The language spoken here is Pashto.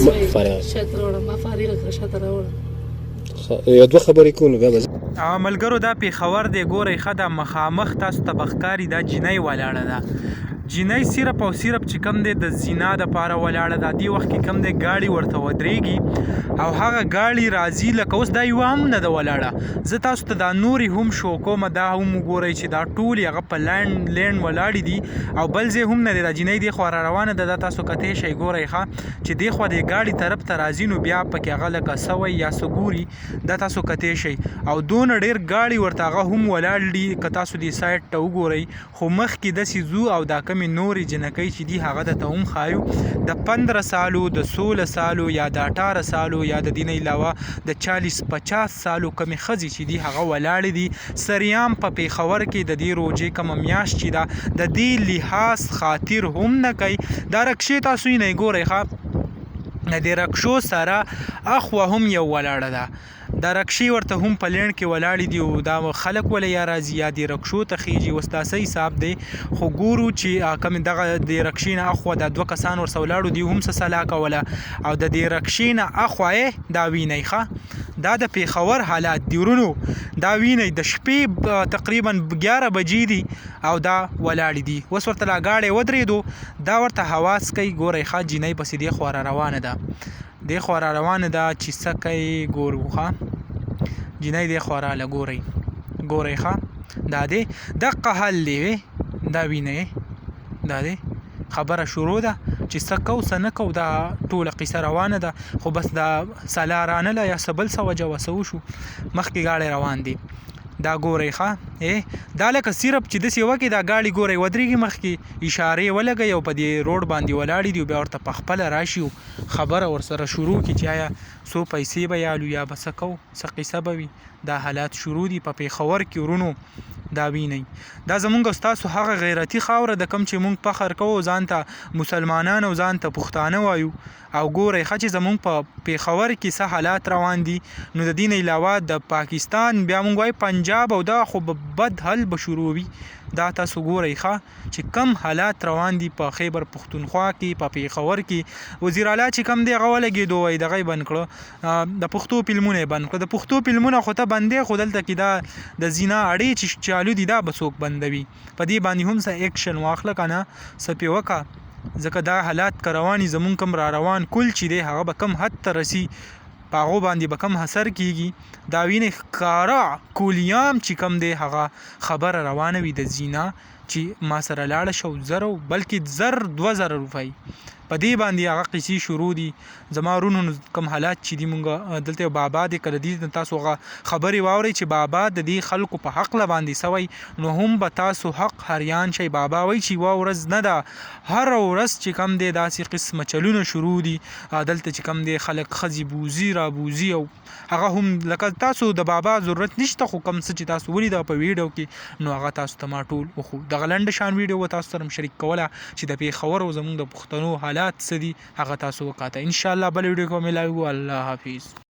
فارغ شاته راوړم ما فارغه کړه شاته راوړم یو دوه خبرې کوو بیا به ملګرو دا پیښور دی ګورئ ښه ده مخامخ تاسو ته به ښکاري دا جینۍ ولاړه ده جینۍ صرف او صرف چې کوم دی د زینا دپاره ولاړه ده دې وخت کې کوم دی ګاډي ورته ودرېږي او هغه ګاډي راځي لکه اوس دا یوه هم نه ده ولاړه زه تاسو ته دا نورې هم شو کومه دا هم وګورئ چې دا ټولې هغه په لینډ ولاړې دي او بل ځای هم نه دی دا جینۍ دې خوا را روانه ده دا تاسو کتی شئ ګورئ ښه چې دې خوا دې ګاډي طرف ته راځي نو بیا پکې هغه لکه سوی یا څه ګوري دا تاسو کتی شئ او دونه ډېر ګاډي ورته هغه هم ولاړ دي که تاسو دې سایډ ته وګورئ خو مخکې داسې ځو او دا کمې نورې جنکۍ چې دي هغه درته هم ښایو د 15 سالو د 16 سالو یا د 18 سالو یا د دې نه علاوه د 40-50 سالو کمې ښځې چې دي هغه ولاړې دي سریام په پیښور کې د دې روژې کومه میاشت چې ده د دې لحاظ خاطر هم نه کوي دا رکشې تاسو یې نه ګورئ ښه د دې رکشو سره اخوا هم یو ولاړه ده دا رکشې ورته هم په لینډ کې ولاړې دي او دا خلک وله یا راځي یا دې رکشو ته خیږي اوس دا څه حساب دی خو ګورو چې کوم دغه د رکشې نه اخوا دا دوه کسان ورسره ولاړو دي هم څه سلا کوله او د دې رکشې نه اخوا یې دا وینئ ښه دا د پیښور حالات دی ورونو دا وینئ د شپې تقریبا 11 بجې دي او دا ولاړې دي اوس ورته لا ګاډی ودرېدو دا ورته حواس کوي ګورئ ښه جینۍ پسې دې خوا را روانه ده دې خوا را روانه ده چې څه کوي ګورو ښه جینۍ دې خوا راله ګورئ ښه دا دی دقه حل دی دا وینئ دا دی خبره شروع ده چې څه کوو څه نه کوو دا ټوله قصه روانه ده خو بس دا سلا رانله یا څه بل څه وجه وه څه وشو مخکې ګاډی روان دی دا ګورئ ښه دا لکه صرف چې داسې وکړي دا ګاډي ګورئ ودرېږي مخکې اشارې ولګوي او په دې روډ باندې ولاړې دي بیا ورته په خپله راشي او خبره ورسره شروع کړي چې آیا څو پیسې به یالو یا به څه کوو څه قصه به وي دا حالات شروع دي په پیښور کې ورونو دا وینئ دا زمونږ ستاسو هغه غیرتي خاوره ده کوم چې مونږ فخر کوو ځان ته مسلمانان او ځان ته پښتانه وایو او ګورئ ښه چې زمونږ په پیښور کې څه حالات روان دي نو د دې نه علاوه د پاکستان بیا مونږ وایو پنجاب او دا خو بد حل به شروع وي دا تاسو ګورئ ښه چې کم حالات روان دي په خیبر پښتونخوا کې په پیښور کې وزیر اعلی چې کم دی هغه ولګېدو وایي دغه یې بند کړه د پښتو فلمونه یې بند کړه د پښتو فلمونه خو ته بندې خو دلته کې دا د زینا اړې چې چالو دي دا به څوک بندوي په دې باندې هم څه ایکشن واخله که نه څه پې وکړه ځکه دا حالات که رواني زمونږ کم را روان کل چې دی هغه به کم حد ته رسي په هغو باندې به کم اثر کېږي دا وینې ښکاره کولیام چې کم دی هغه خبره روانه وي د زینا چې ما سره لاړه شو زر بلکې 2,000 روپۍ په دې باندې هغه قصې شروع دي زما ورونو کوم حالات چې دي مونږ دلته یو بابا دی کله دې تاسو هغه خبرې واورئ چې بابا د دې خلکو په حقله باندې سوی نو هم به تاسو حق حریان شئ بابا وایي چې یوه ورځ نه ده هره ورځ چې کم دی داسې قسمه چلونه شروع دي دلته چې کم دی خلک ښځې بوزي رابوزي او هغه هم لکه تاسو د بابا ضرورت نشته خو کم څه چې تاسو ولیده په ویډیو کې نو هغه تاسو ته ما ټول وښو دغه لنډه شان ویډیو به تاسو سره شریک کوله چې د پیښور او زموږ د پښتنو حالات څه دي هغه تاسو وکاته ان شاء الله بل ویډیو کې ملاوي الله حافظ